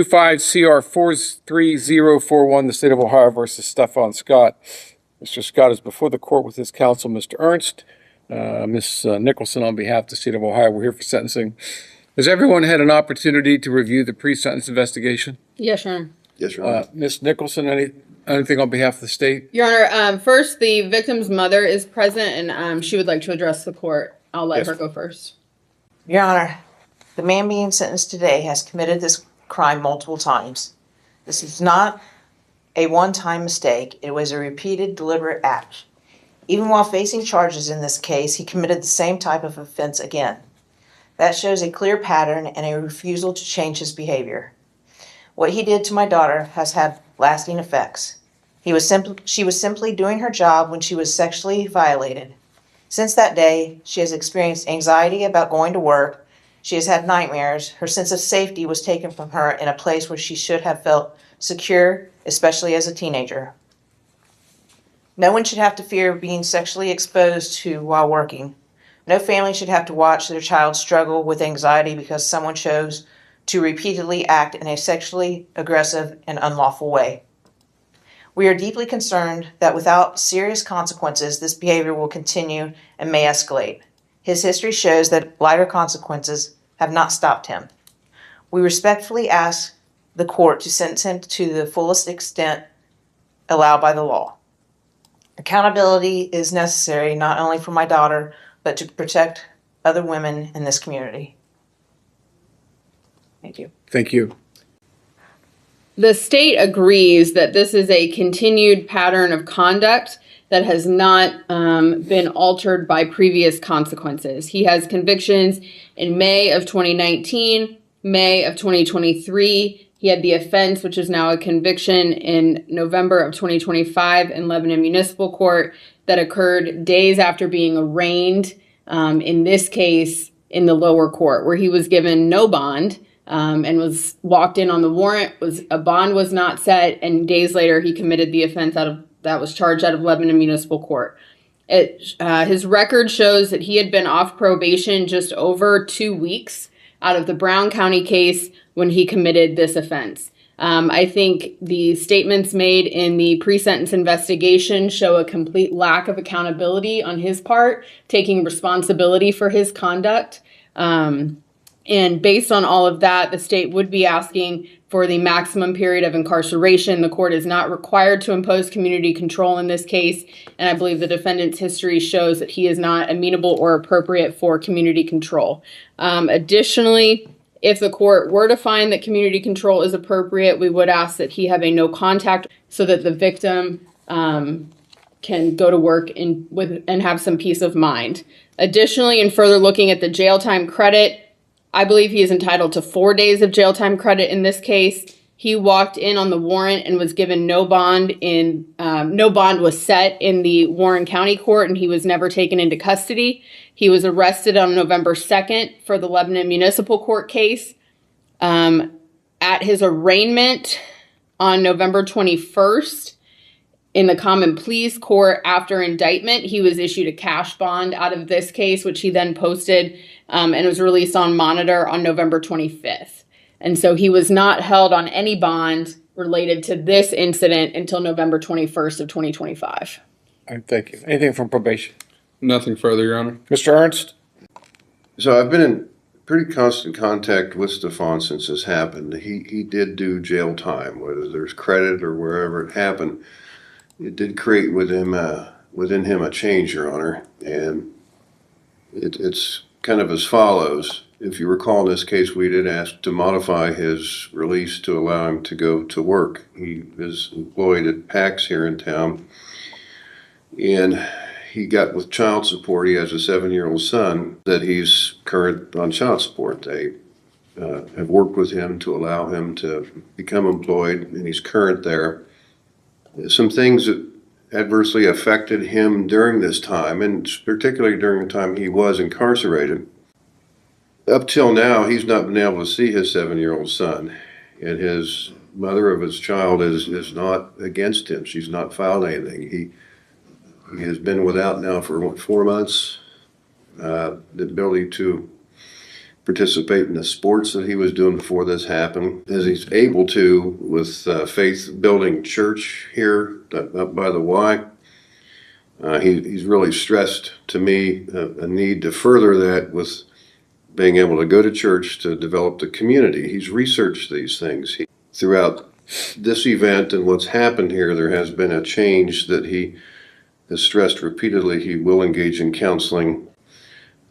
25 CR 43041, the State of Ohio versus Stefan Scott. Mr. Scott is before the court with his counsel, Mr. Ernst. Ms. Nicholson, on behalf of the State of Ohio, we're here for sentencing. Has everyone had an opportunity to review the pre-sentence investigation? Yes, Your Honor. Yes, Your Honor. Ms. Nicholson, anything on behalf of the state? Your Honor, first, the victim's mother is present, and she would like to address the court. I'll let her go first. Your Honor, the man being sentenced today has committed this crime multiple times. This is not a one-time mistake. It was a repeated, deliberate act. Even while facing charges in this case, he committed the same type of offense again. That shows a clear pattern and a refusal to change his behavior. What he did to my daughter has had lasting effects. She was simply doing her job when she was sexually violated. Since that day, she has experienced anxiety about going to work. She has had nightmares. Her sense of safety was taken from her in a place where she should have felt secure, especially as a teenager. No one should have to fear being sexually exposed to while working. No family should have to watch their child struggle with anxiety because someone chose to repeatedly act in a sexually aggressive and unlawful way. We are deeply concerned that without serious consequences, this behavior will continue and may escalate. His history shows that lighter consequences have not stopped him. We respectfully ask the court to sentence him to the fullest extent allowed by the law. Accountability is necessary not only for my daughter, but to protect other women in this community. Thank you. Thank you. The state agrees that this is a continued pattern of conduct that has not been altered by previous consequences. He has convictions in May of 2019, May of 2023. He had the offense, which is now a conviction, in November of 2025 in Lebanon Municipal Court that occurred days after being arraigned, in this case, in the lower court, where he was given no bond and was walked in on the warrant. A bond was not set, and days later he committed the offense that was charged out of Lebanon Municipal Court. His record shows that he had been off probation just over 2 weeks out of the Brown County case when he committed this offense. I think the statements made in the pre-sentence investigation show a complete lack of accountability on his part, taking responsibility for his conduct. And based on all of that, the state would be asking for the maximum period of incarceration. The court is not required to impose community control in this case, and I believe the defendant's history shows that he is not amenable or appropriate for community control. Additionally, if the court were to find that community control is appropriate, we would ask that he have a no contact so that the victim can go to work and have some peace of mind. Additionally, in further looking at the jail time credit, I believe he is entitled to 4 days of jail time credit in this case. He walked in on the warrant and was given no bond. No bond was set in the Warren County Court, and he was never taken into custody. He was arrested on November 2nd for the Lebanon Municipal Court case. At his arraignment on November 21st, in the Common Pleas Court after indictment, he was issued a cash bond out of this case, which he then posted and was released on monitor on November 25th. And so he was not held on any bond related to this incident until November 21st of 2025. Thank you. Anything from probation? Nothing further, Your Honor. Mr. Ernst? So I've been in pretty constant contact with Stefan since this happened. He did do jail time, whether there's credit or wherever it happened. It did create within him a change, Your Honor, and it's kind of as follows. If you recall, in this case, we did ask to modify his release to allow him to go to work. He is employed at PAX here in town, and he got with child support. He has a 7-year-old son that he's current on child support. They have worked with him to allow him to become employed, and he's current there. Some things that adversely affected him during this time, and particularly during the time he was incarcerated. Up till now, he's not been able to see his 7-year-old son, and his mother of his child is not against him. She's not filed anything. He has been without now for 4 months. The ability to participate in the sports that he was doing before this happened, as he's able to with Faith Building Church here up by the Y. He's really stressed to me a need to further that with being able to go to church to develop the community. He's researched these things. Throughout this event and what's happened here, there has been a change that he has stressed repeatedly. He will engage in counseling.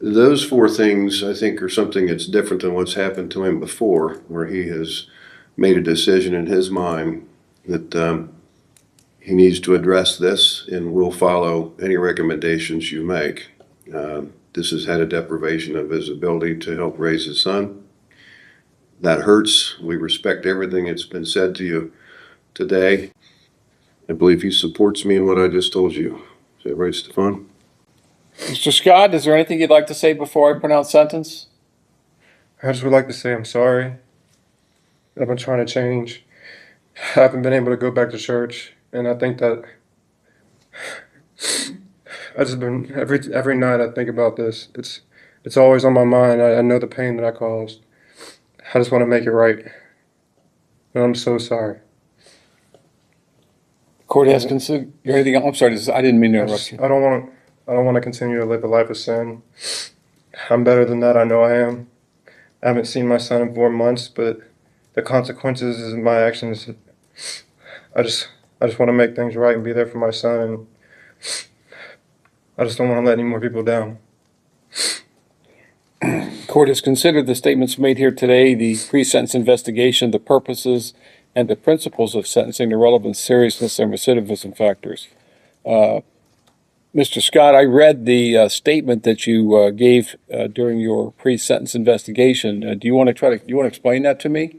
Those four things, I think, are something that's different than what's happened to him before, where he has made a decision in his mind that he needs to address this and will follow any recommendations you make. This has had a deprivation of his ability to help raise his son. That hurts. We respect everything that's been said to you today. I believe he supports me in what I just told you. Is that right, Stefan? Mr. Scott, is there anything you'd like to say before I pronounce sentence? I just would like to say I'm sorry. I've been trying to change. I haven't been able to go back to church, and I think that I just been every night I think about this. It's always on my mind. I know the pain that I caused. I just want to make it right, and I'm so sorry. Court has considered anything else? I'm sorry, I didn't mean to interrupt you. I don't want to continue to live a life of sin. I'm better than that. I know I am. I haven't seen my son in 4 months, but the consequences of my actions. I just want to make things right and be there for my son. And I just don't want to let any more people down. Court has considered the statements made here today, the pre-sentence investigation, the purposes and the principles of sentencing, the relevant seriousness and recidivism factors. Mr. Scott, I read the statement that you gave during your pre-sentence investigation. Do you want to explain that to me?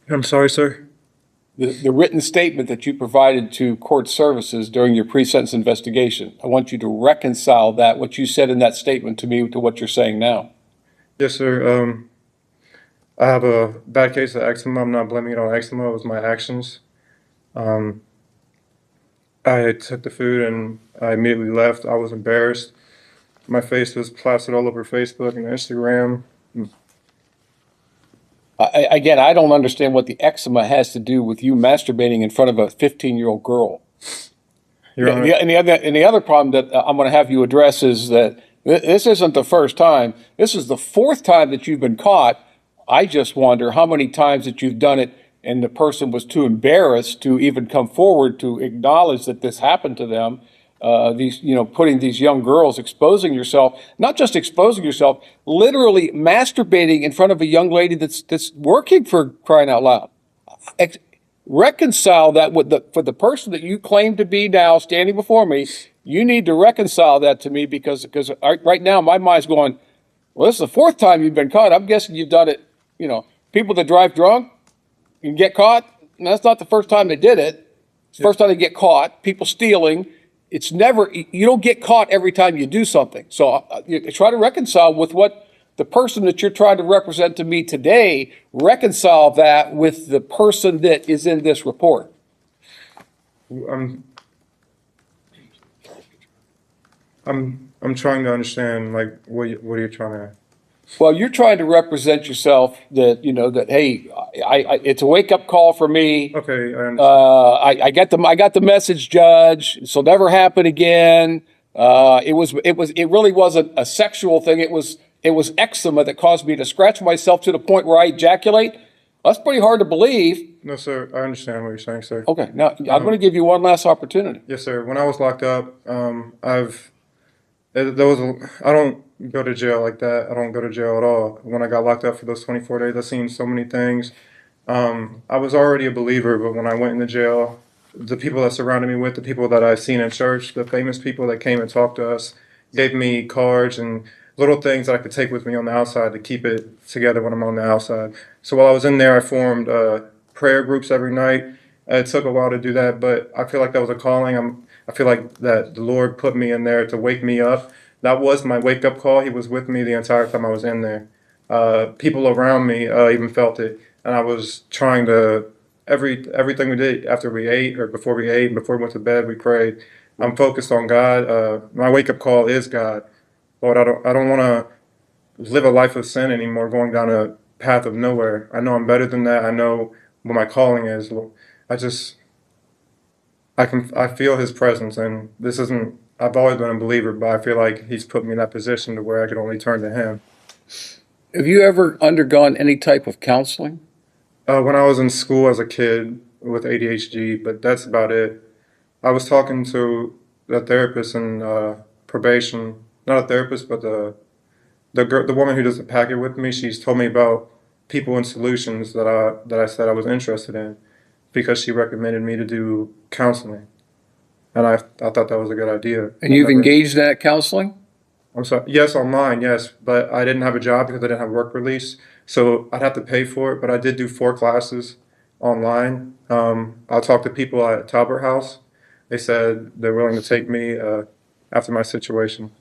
I'm sorry, sir. The written statement that you provided to court services during your pre-sentence investigation. I want you to reconcile that, what you said in that statement to me, to what you're saying now. Yes, sir. I have a bad case of eczema. I'm not blaming it on eczema. It was my actions. I took the food and I immediately left. I was embarrassed. My face was plastered all over Facebook and Instagram. Again, I don't understand what the eczema has to do with you masturbating in front of a 15-year-old girl. Your Honor, And the other problem that I'm going to have you address is that this isn't the first time. This is the fourth time that you've been caught. I just wonder how many times that you've done it and the person was too embarrassed to even come forward to acknowledge that this happened to them. Putting these young girls, exposing yourself, not just exposing yourself, literally masturbating in front of a young lady that's working, for crying out loud. Reconcile that for the person that you claim to be now standing before me. You need to reconcile that to me because right now my mind's going, well, this is the fourth time you've been caught. I'm guessing you've done it. People that drive drunk and get caught. And that's not the first time they did it. It's the first time they get caught. People stealing. It's never, you don't get caught every time you do something. So you try to reconcile with what the person that you're trying to represent to me today, reconcile that with the person that is in this report. I'm trying to understand, like, what are you trying to... Well, you're trying to represent yourself that, hey, it's a wake-up call for me. Okay, I understand. I got the message, Judge. This will never happen again. It really wasn't a sexual thing. It was eczema that caused me to scratch myself to the point where I ejaculate. That's pretty hard to believe. No, sir, I understand what you're saying, sir. Okay, now I'm going to give you one last opportunity. Yes, sir. When I was locked up, I don't go to jail like that. I don't go to jail at all. When I got locked up for those 24 days, I've seen so many things. I was already a believer, but when I went into jail, the people that surrounded me with, the people that I've seen in church, the famous people that came and talked to us, gave me cards and little things that I could take with me on the outside to keep it together when I'm on the outside. So while I was in there, I formed prayer groups every night. It took a while to do that, but I feel like that was a calling. I feel like that the Lord put me in there to wake me up. That was my wake-up call. He was with me the entire time I was in there. People around me even felt it, and I was trying to, everything we did after we ate or before we ate, before we went to bed, we prayed. I'm focused on God. My wake-up call is God. Lord, I don't want to live a life of sin anymore, going down a path of nowhere. I know I'm better than that. I know what my calling is. I feel his presence, and this isn't, I've always been a believer, but I feel like he's put me in that position to where I could only turn to him. Have you ever undergone any type of counseling? When I was in school as a kid with ADHD, but that's about it. I was talking to a therapist in probation, not a therapist, but the woman who does the packet with me. She's told me about people and solutions that I said I was interested in, because she recommended me to do counseling, and I thought that was a good idea. And you've engaged in that counseling? I'm sorry. Yes, online, yes, but I didn't have a job because I didn't have work release, so I'd have to pay for it. But I did do 4 classes online. I talked to people at Talbot House. They said they're willing to take me after my situation.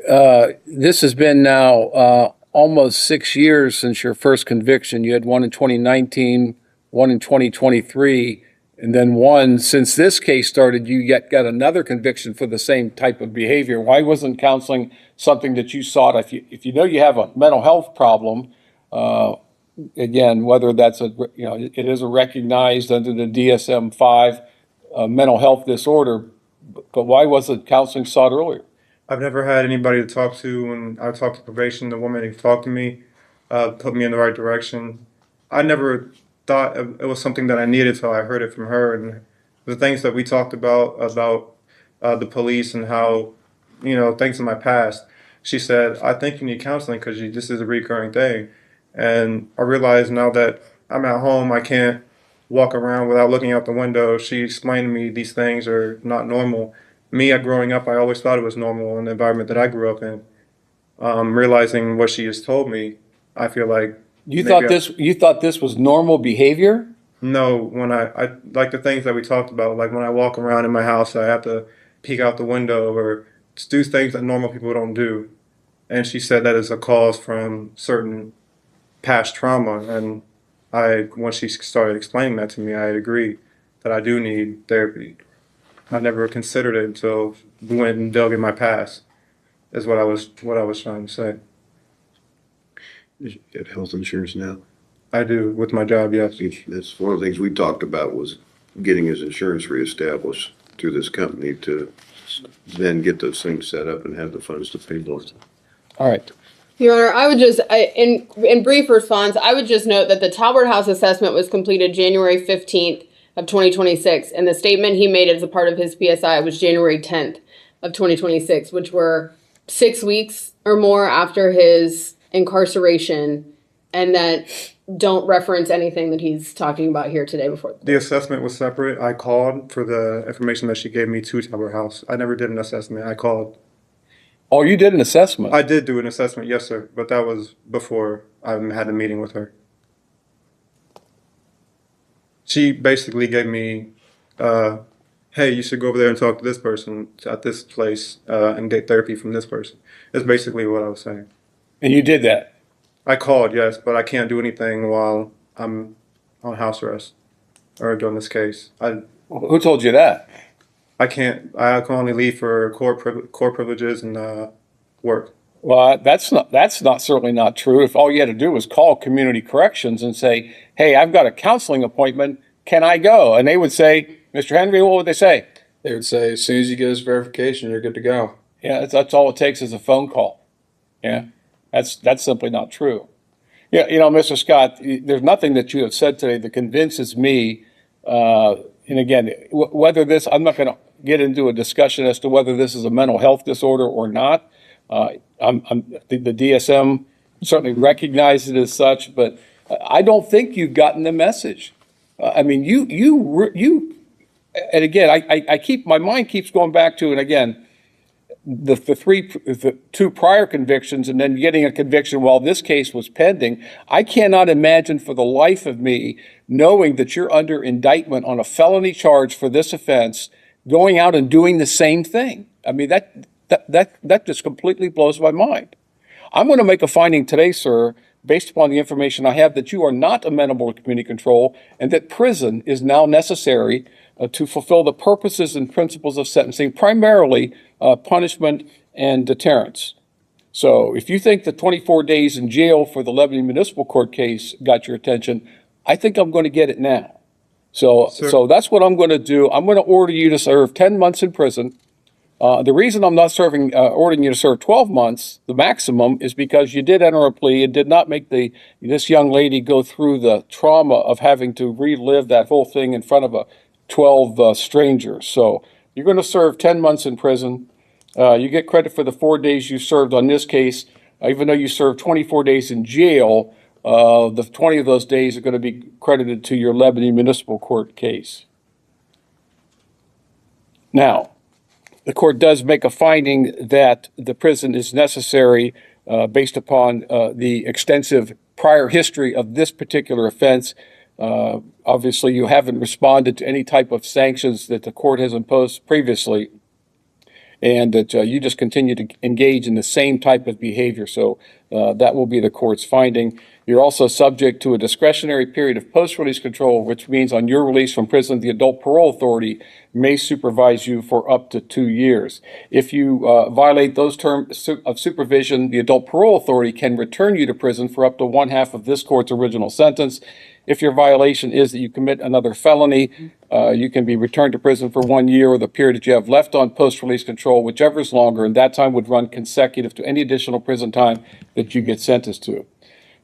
This has been now almost 6 years since your first conviction. You had one in 2019, one in 2023, and then one since this case started. You got another conviction for the same type of behavior. Why wasn't counseling something that you sought? If you know you have a mental health problem, again, whether that's it is a recognized under the DSM-5 mental health disorder, but why wasn't counseling sought earlier? I've never had anybody to talk to. When I talked to probation, the woman who talked to me put me in the right direction. I never thought it was something that I needed till I heard it from her, and the things that we talked about the police and how, things in my past. She said, I think you need counseling because this is a recurring thing. And I realize now that I'm at home, I can't walk around without looking out the window. She explained to me these things are not normal. Me, growing up, I always thought it was normal in the environment that I grew up in. Realizing what she has told me, I feel like you thought this was normal behavior? No, when I like the things that we talked about, like when I walk around in my house, I have to peek out the window or just do things that normal people don't do. And she said that is a cause from certain past trauma. And when she started explaining that to me, I agreed that I do need therapy. I never considered it until we went and dug in my past, is what I was trying to say. You get health insurance now? I do, with my job, yes. That's one of the things we talked about, was getting his insurance reestablished through this company to then get those things set up and have the funds to pay those. All right. Your Honor, I would just, in brief response, I would just note that the Talbot House assessment was completed January 15th of 2026, and the statement he made as a part of his PSI was January 10th of 2026, which were 6 weeks or more after his incarceration, and that don't reference anything that he's talking about here today before. The assessment was separate. I called for the information that she gave me to Talbot House. I never did an assessment. I called. Oh, you did an assessment? I did do an assessment, yes, sir, but that was before I had a meeting with her. She basically gave me, hey, you should go over there and talk to this person at this place and get therapy from this person. That's basically what I was saying. And you did that? I called, yes, but I can't do anything while I'm on house arrest or during this case. Who told you that? I can't. I can only leave for court privileges and work. Well, that's certainly not true. If all you had to do was call community corrections and say, hey, I've got a counseling appointment, can I go? And they would say, Mr. Henry, what would they say? They would say, as soon as you get this verification, you're good to go. Yeah, that's all it takes is a phone call. Yeah, that's simply not true. Yeah, Mr. Scott, there's nothing that you have said today that convinces me, and again, whether this, I'm not going to get into a discussion as to whether this is a mental health disorder or not. The DSM certainly recognizes it as such, but I don't think you've gotten the message. I mean, you, and again, my mind keeps going back to, and again, the 2 prior convictions and then getting a conviction while this case was pending. I cannot imagine for the life of me, knowing that you're under indictment on a felony charge for this offense, going out and doing the same thing. I mean, that just completely blows my mind. I'm going to make a finding today, sir, based upon the information I have, that you are not amenable to community control and that prison is now necessary to fulfill the purposes and principles of sentencing, primarily punishment and deterrence. So if you think the 24 days in jail for the Lebanon Municipal Court case got your attention, I think I'm going to get it now. So that's what I'm going to do. I'm going to order you to serve 10 months in prison. The reason I'm not ordering you to serve 12 months, the maximum, is because you did enter a plea and did not make this young lady go through the trauma of having to relive that whole thing in front of 12 strangers. So you're going to serve 10 months in prison. You get credit for the 4 days you served on this case. Even though you served 24 days in jail, the 20 of those days are going to be credited to your Lebanon Municipal Court case. Now, the court does make a finding that the prison is necessary based upon the extensive prior history of this particular offense. Obviously, you haven't responded to any type of sanctions that the court has imposed previously, and that you just continue to engage in the same type of behavior. So that will be the court's finding. You're also subject to a discretionary period of post-release control, which means on your release from prison, the adult parole authority may supervise you for up to 2 years. If you violate those terms of supervision, the adult parole authority can return you to prison for up to 1/2 of this court's original sentence. If your violation is that you commit another felony, you can be returned to prison for 1 year or the period that you have left on post-release control, whichever is longer, and that time would run consecutive to any additional prison time that you get sentenced to.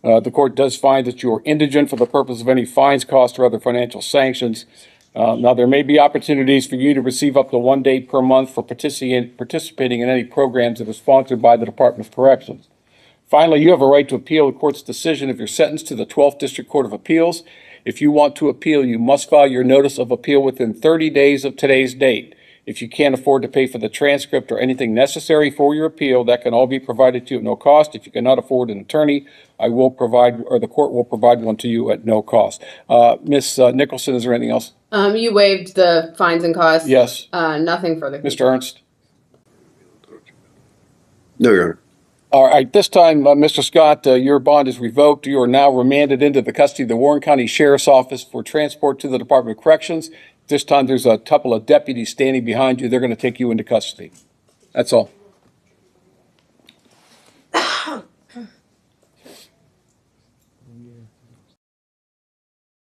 The court does find that you are indigent for the purpose of any fines, costs, or other financial sanctions. Now, there may be opportunities for you to receive up to 1 day per month for participating in any programs that are sponsored by the Department of Corrections. Finally, you have a right to appeal the court's decision if you're sentenced to the 12th District Court of Appeals. If you want to appeal, you must file your notice of appeal within 30 days of today's date. If you can't afford to pay for the transcript or anything necessary for your appeal, that can all be provided to you at no cost. If you cannot afford an attorney, I will provide, or the court will provide one to you at no cost. Ms. Nicholson, is there anything else? You waived the fines and costs? Yes. Nothing further. Mr. Ernst? No, Your Honor. All right, this time, Mr. Scott, your bond is revoked. You are now remanded into the custody of the Warren County Sheriff's Office for transport to the Department of Corrections. This time, there's a couple of deputies standing behind you. They're going to take you into custody. That's all.